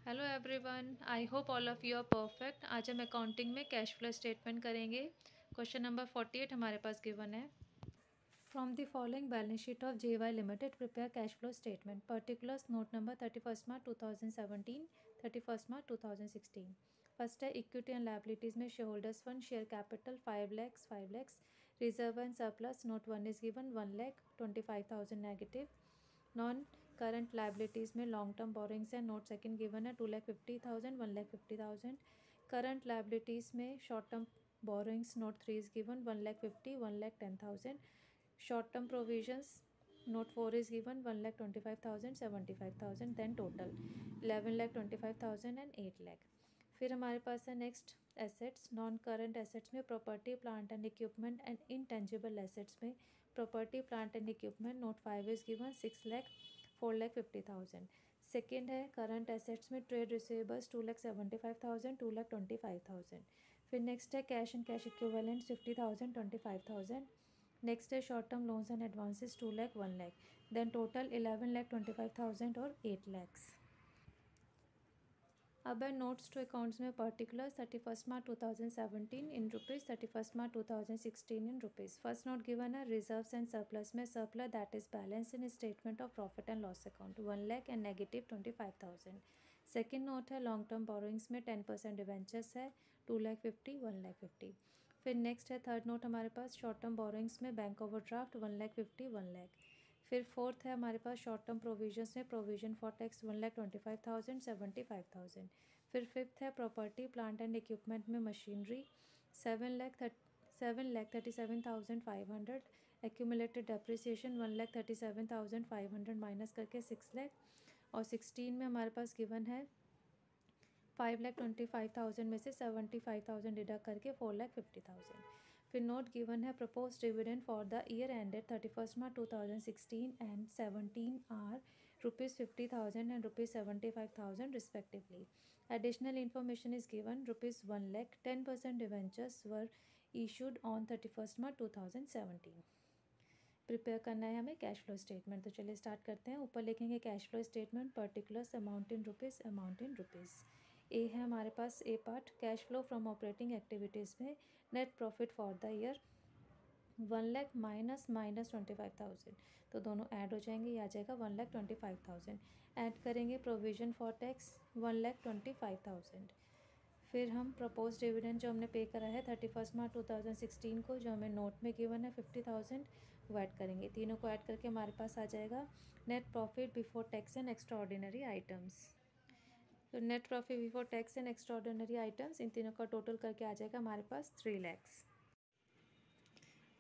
Hello everyone, I hope all of you are perfect. आज हम accounting में cash flow statement करेंगे। Question number 48 हमारे पास गिवन है। From the following balance sheet of JY limited prepare cash flow statement. Particulars note number 31 March 2017, 31 March 2016। First है equity and liabilities में shareholders fund share capital 5 lakhs, reserve and surplus note 1 is given 1,25,000 negative. Non current liabilities में long term borrowings है, note second given है 2,50,000, 1,50,000। Current liabilities में short term borrowings note 3 is given 1,50,000, 1,10,000। Short term provisions note 4 is given 1,25,000, 75,000। Then total 11,25,000 and 8 lakh. फिर हमारे पास है next assets. Non current assets में property plant and equipment and intangible assets में property plant and equipment note 5 is given 6 lakh, 4,50,000। Second है current assets में trade receivables 2,75,000, 2,25,000। फिर next है cash and cash equivalent 50,000, 25,000। Next है short term loans and advances 2 lakh, 1 lakh. Then total 11,25,000 और 8 लैक्स। अब है notes to accounts में particular 31 March 2017 in rupees, 31 March 2016 in rupees. First note given है रिजर्व्स एंड सरप्लस में surplus that is balance in statement of profit and loss account 1 lakh and negative 25,000। Second note है long term borrowings में 10% debentures है 2,50,000, 1,50,000। फिर next है third note हमारे पास short term borrowings में bank overdraft 1,50,000, 1 lakh. फिर फोर्थ है हमारे पास शॉर्ट टर्म प्रोविजंस में प्रोविजन फॉर टैक्स 1,25,000, 75,000। फिर फिफ्थ है प्रॉपर्टी प्लांट एंड इक्विपमेंट में मशीनरी 7,37,500। एक्यूमुलेटेड डेप्रिसिएशन 1,37,500 माइनस करके 6 लाख। और 16 में हमारे पास गिवन है 5,25,000 में से 75,000 डिडक्ट करके 4,50,000। फिर नोट गिवन है propose dividend for the year ended 31 March 2016 and 17 are ₹50,000 and ₹75,000 respectively. Additional information is given ₹1 lakh 10% debentures were issued on 31 March 2017. Prepare करना है हमें कैश फ्लो स्टेटमेंट। तो चलिए स्टार्ट करते हैं। ऊपर लिखेंगे cash flow statement particulars amount in rupees, amount in rupees. A है हमारे पास A part cash flow from operating activities में net profit for the year 1 lakh minus 25,000, तो दोनों ऐड हो जाएंगे, ये आ जाएगा 1,25,000। ऐड करेंगे प्रोविजन फॉर टैक्स 1,25,000। फिर हम प्रपोज डिविडेंड जो हमने पे करा है 31 मार्च 2016 को, जो हमें नोट में गिवन है 50,000, वो ऐड करेंगे। तीनों को ऐड करके हमारे पास आ जाएगा net profit before tax and extraordinary items. तो net profit before tax and extraordinary items इन तीनों का टोटल करके आ जाएगा हमारे पास 3 lakhs.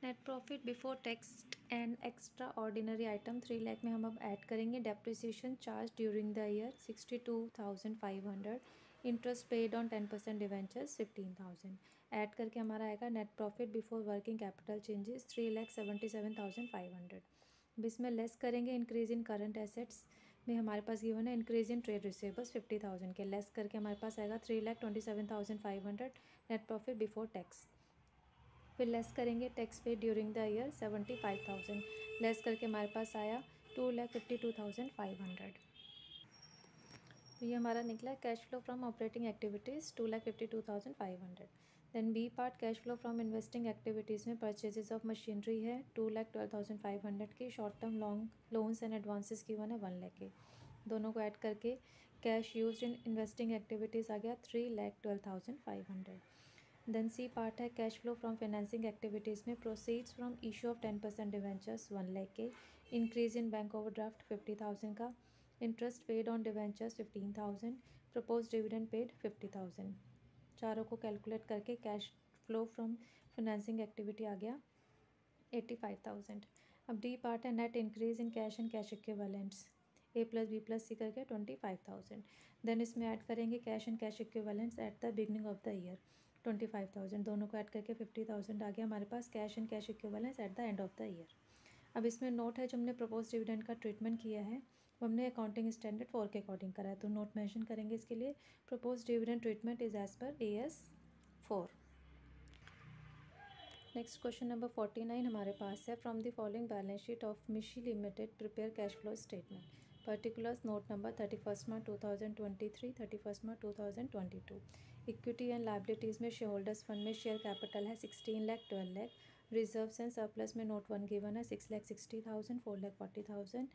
Net profit before tax and extraordinary item 3 lakh में हम अब ऐड करेंगे depreciation charge during the year 62,500, interest paid on 10% debentures 15,000। Add करके हमारा आएगा net profit before working capital changes 3,77,500। अब इसमें लेस करेंगे इंक्रीज इन करंट एसेट्स में हमारे पास गिवन है इंक्रीज इन ट्रेड रिसीवेबल्स 50,000 के, लेस करके हमारे पास आएगा 3,27,500 नेट प्रॉफिट बिफोर टैक्स। फिर लेस करेंगे tax pay during the year 75,000, less करके हमारे पास आया 2,52,500। तो ये हमारा निकला cash flow from operating activities 2,52,500। Then B part cash flow from investing activities में परचेजेस ऑफ मशीनरी है 2,12,500 की, short term long loans and advances की 1 है 1 लाख के, दोनों को ऐड करके cash used in investing activities आ गया 3,12,500। देन सी पार्ट है cash flow from financing activities में proceeds from issue of 10% debentures 1 lakh के, इंक्रीज इन बैंक ओवरड्राफ्ट 50,000 का, interest paid on debentures 15,000, propose dividend paid 50,000। चारों को कैलकुलेट करके cash flow from financing activity आ गया 85,000। अब डी पार्ट है net increase in cash and cash equivalents A plus B plus C करके 25,000। Then इसमें ऐड करेंगे cash and cash equivalents at the beginning of the year 25,000, दोनों को add करके 50,000 आ गया हमारे पास cash and cash equivalents at the end of the year. अब इसमें नोट है जो हमने प्रपोज डिविडेंड का ट्रीटमेंट किया है वो हमने अकाउंटिंग स्टैंडर्ड 4 के अकॉर्डिंग करा है, तो नोट मेंशन करेंगे इसके लिए propose dividend treatment is as per AS 4। Next question number 49 हमारे पास है from the following balance sheet of Mishi limited prepare cash flow statement. Particulars note number 31st March 2023, 31st March 2022. Equity and liabilities में shareholders fund में share capital है 16 lakh 12 lakh. Reserves and surplus में note 1 given है 6,60,000 4,40,000।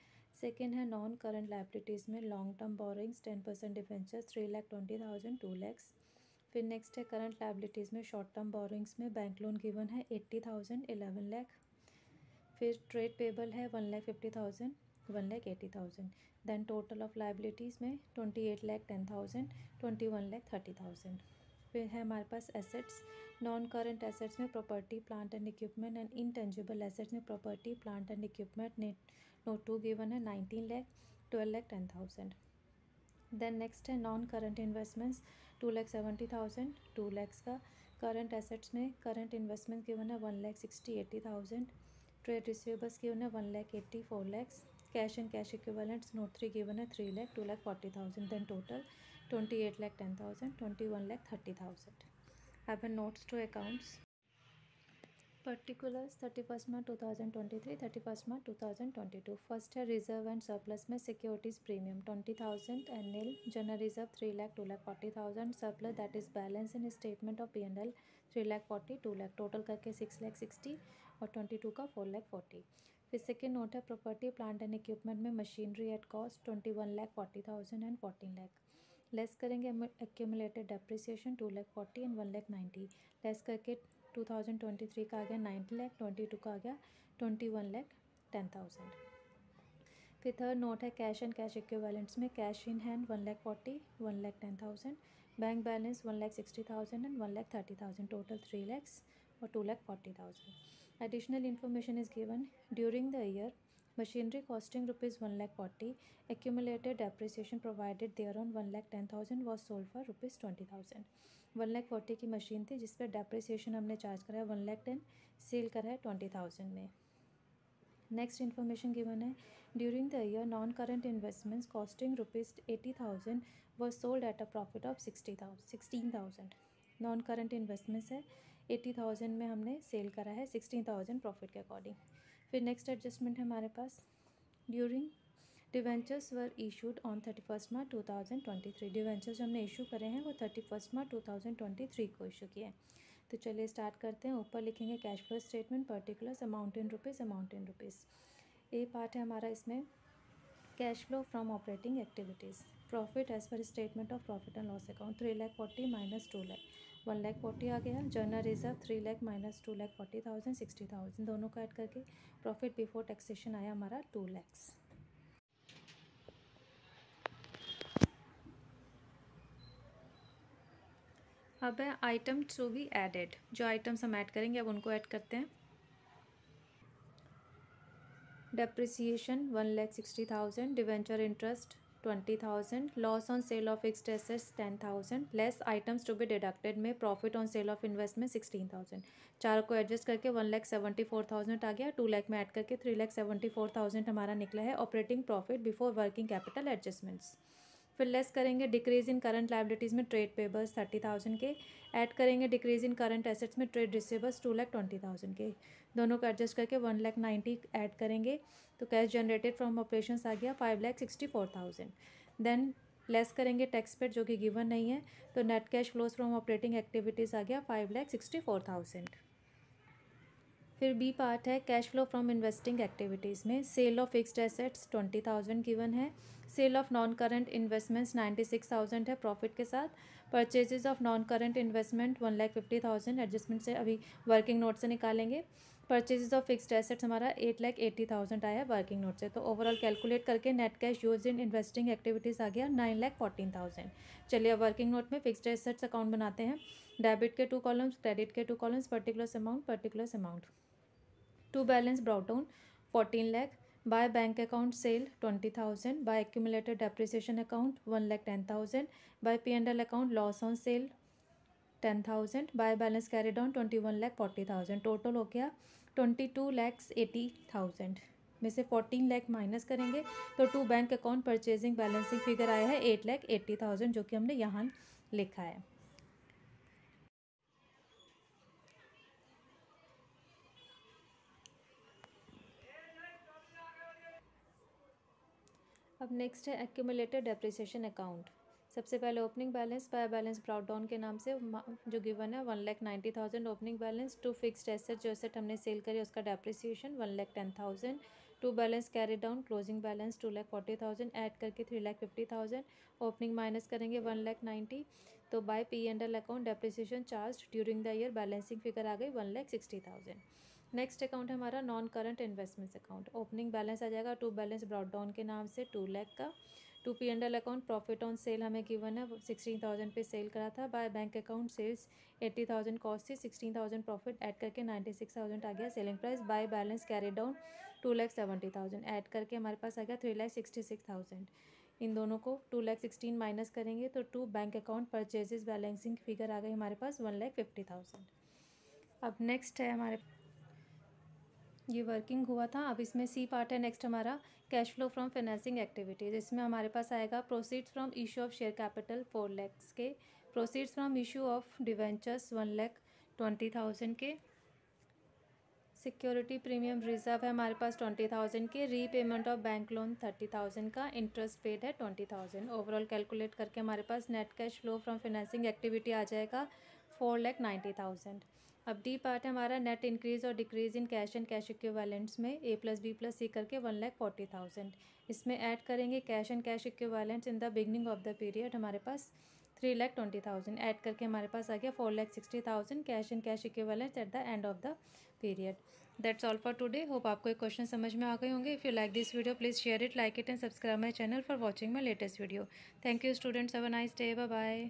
Second है non current liabilities में long term borings 10% debentures 3,20,000 2 lakhs. फिर next है current liabilities में शॉर्ट टर्म बोरिंग्स में बैंक लोन गिवन है 80,000 11 लाख। फिर ट्रेड पेबल है 1,50,000 1,80,000। देन टोटल ऑफ लाइबिलिटीज़ में 28 लाख 10,000 21 लाख 30,000। फिर है हमारे पास एसेट्स। नॉन करंट एसेट्स में property plant and equipment and intangible assets में property plant and equipment note 2 given है 19 लाख 12 लाख 10,000। देन नेक्स्ट है नॉन करंट इन्वेस्टमेंट्स 2,70,000 2 लैक्स का। करंट एसेट्स में करंट इन्वेस्टमेंट गिवन है 1,60,80,000। ट्रेड रिसीवेबल्स गिवन है 1,80,4 lakhs. Cash and cash equivalents note 3 given है 3 lakh 2,40,000। Then total 28 lakh 10,000 21 lakh 30,000। अब notes to accounts. Particulars 31st March 2023, 31st March 2022। First है reserve and surplus में securities premium 20,000 and nil. General reserve 3 lakh 2,40,000। Surplus that is balance in statement of P&L 3 lakh 40 2 lakh total करके 6 लाख 60 और 22 का 4 लाख 40। फिर second note है property plant and equipment में machinery at cost 21 lakh 40,000 and 14 lakh. Less करेंगे accumulated depreciation 2 lakh 40 and 1 lakh 90। Less करके 2023 का आ गया 90 लाख 22 का आ गया 21 लाख 10,000। फिर थर्ड नोट है कैश एंड कैश इक्विवेलेंट्स में cash in hand 1 lakh 40 1 lakh 10,000। Bank balance 1 lakh 60,000 and 1 lakh 30,000 total 3 lakhs और 2 lakh 40,000। Additional information is given during the year machinery costing rupees 1 lakh 40। Accumulated depreciation provided thereon 1 lakh 10,000 was sold for rupees 20,000। 1 lakh 40 की machine थी जिस पर depreciation हमने charge करा है 1 lakh 10, cell करा है 20,000 में। नेक्स्ट इन्फॉर्मेशन गिवन है during the year non current investments costing rupees 80,000 was sold at a profit of 16,000। Non current investments है 80,000 में हमने सेल करा है 16,000 प्रॉफिट के अकॉर्डिंग। फिर नेक्स्ट एडजस्टमेंट है हमारे पास during debentures were issued on 31st March 2023। Debentures जो हमने इशू करे हैं वो 31st March 2023 को इशू किए हैं। तो चलिए स्टार्ट करते हैं। ऊपर लिखेंगे cash flow statement particulars amount in rupees. A part है हमारा इसमें cash flow from operating activities. Profit as per statement of profit and loss account 3 lakh 40 minus 2 lakh 1 lakh 40 आ गया। General reserve 3 lakh minus 2 lakh 40,000 60,000 दोनों का ऐड करके प्रॉफिट बिफोर टैक्सेशन आया हमारा 2 लैक्स। अब है आइटम टू बी एडेड। जो आइटम्स हम ऐड करेंगे अब उनको ऐड करते हैं। Depreciation 1,60,000। Debenture interest 20,000। Loss on sale of fixed assets 10,000 less items to be deducted में profit on sale of investment 16,000। चार को एडजस्ट करके 1,74,000 आ गया। 2 लाख में ऐड करके 3,74,000 हमारा निकला है operating profit before working capital adjustments. फिर लेस करेंगे डिक्रीज इन करंट लाइबिलिटीज़ में ट्रेड पेबल्स 30,000 के। ऐड करेंगे डिक्रीज इन करंट एसेट्स में ट्रेड रिसीवेबल्स 2,20,000 के। दोनों को एडजस्ट करके 1,90,000 ऐड करेंगे तो कैश जनरेटेड फ्रॉम ऑपरेशंस आ गया 5,64,000। देन लेस करेंगे टैक्स पेड जो कि गिवन नहीं है तो net cash flows from operating activities आ गया 5,64,000। फिर बी पार्ट है cash flow from investing activities में sale of fixed assets 20,000 given है। Sale of non current investments 96,000 है प्रॉफिट के साथ। Purchases of non current investment 1,50,000 adjustment से अभी वर्किंग नोट से निकालेंगे। परचेजेस ऑफ फिक्स्ड एसेट्स हमारा 8,80,000 आया है वर्किंग नोट से। तो ओवरऑल कैलकुलेट करके net cash use in investing activities आ गया 9,14,000। चलिए अब वर्किंग नोट में फिक्स्ड एसेट्स अकाउंट बनाते हैं। डेबिट के 2 कॉलम्स क्रेडिट के 2 columns particulars amount. To balance brought down 14 lakh. By bank account sale 20,000। By accumulated depreciation account 1,10,000। By P&L account loss on sale 10,000। By balance carried on 21,40,000। Total हो गया 22,80,000 में से 14 lakh minus करेंगे तो to bank account purchasing balancing figure आया है 8,80,000 जो कि हमने यहाँ लिखा है। अब नेक्स्ट है एक्यूमुलेटेड डेप्रिसिएशन अकाउंट। सबसे पहले opening balance by balance brought down के नाम से जो गिवन है 1,90,000 opening balance. To fixed asset, जो एसेट हमने सेल करी उसका depreciation 1,10,000। To balance carry down closing balance 2,40,000 add करके 3,50,000। ओपनिंग माइनस करेंगे 1,90,000, तो by P&L account depreciation charge during the year balancing figure आ गई 1,60,000। नेक्स्ट अकाउंट है हमारा non current investments account. Opening balance आ जाएगा टू बैलेंस ब्रॉट डाउन के नाम से 2 लाख का। To P&L account profit on sale हमें गिवन है 16,000 पे सेल करा था। By bank account sales 80,000 cost थी, 16,000 प्रॉफिट ऐड करके 96,000 आ गया selling price. By balance carry down 2,70,000 add करके हमारे पास आ गया 3,66,000। इन दोनों को 2,16,000 माइनस करेंगे तो to bank account purchases balancing figure आ गई हमारे पास 1,50,000। अब नेक्स्ट है हमारे, ये वर्किंग हुआ था। अब इसमें सी पार्ट है नेक्स्ट हमारा cash flow from financing activities. इसमें हमारे पास आएगा proceeds from issue of share capital 4 lakh के, proceeds from issue of debentures 1,20,000 के, सिक्योरिटी प्रीमियम रिजर्व है हमारे पास 20,000 के, रीपेमेंट ऑफ बैंक लोन 30,000 का, इंटरेस्ट पेड है 20,000। ओवरऑल कैलकुलेट करके हमारे पास net cash flow from financing activity आ जाएगा 4,90,000। अब डी पार्ट है हमारा नेट इंक्रीज और decrease in cash and cash equivalents में A+B+C करके 1,40,000। इसमें ऐड करेंगे cash and cash equivalents in the beginning of the period हमारे पास 3,20,000 ऐड करके हमारे पास आ गया 4,60,000 cash and cash equivalents at the end of the period. That's all for today. Hope आपको एक क्वेश्चन समझ में आ गए होंगे। If you like this video please share it, like it and subscribe my channel for watching my latest video. Thank you students, have a nice day, bye bye.